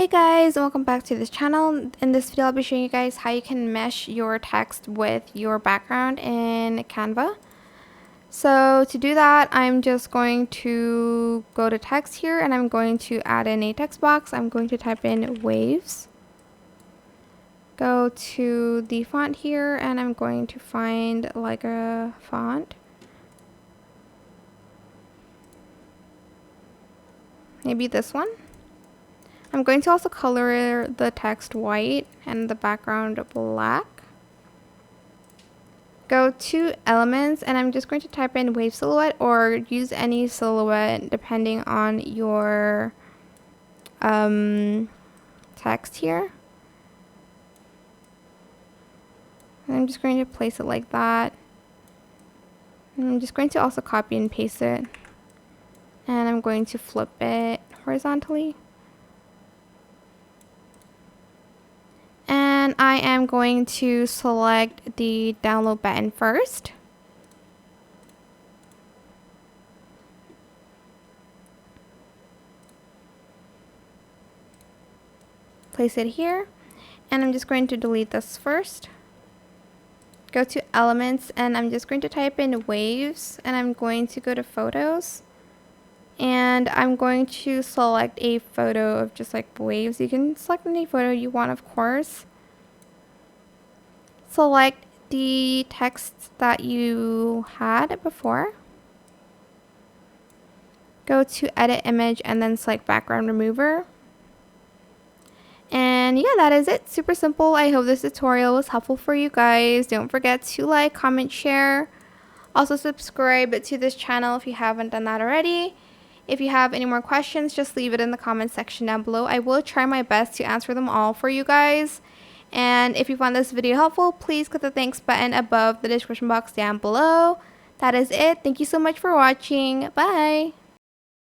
Hey guys, welcome back to this channel. In this video I'll be showing you guys how you can mesh your text with your background in Canva. So to do that, I'm just going to go to text here and I'm going to add in a text box. I'm going to type in waves. Go to the font here and I'm going to find like a font. Maybe this one. I'm going to also color the text white and the background black. Go to elements and I'm just going to type in wave silhouette or use any silhouette depending on your text here. And I'm just going to place it like that. And I'm just going to also copy and paste it. And I'm going to flip it horizontally. And I am going to select the download button first. Place it here. And I'm just going to delete this first. Go to elements and I'm just going to type in waves and I'm going to go to photos. And I'm going to select a photo of just like waves. You can select any photo you want, of course. Select the text that you had before. Go to edit image and then select background remover. And yeah, that is it. Super simple. I hope this tutorial was helpful for you guys. Don't forget to like, comment, share. Also subscribe to this channel if you haven't done that already. If you have any more questions, just leave it in the comment section down below. I will try my best to answer them all for you guys. And if you found this video helpful, please click the thanks button above the description box down below. That is it. Thank you so much for watching. Bye.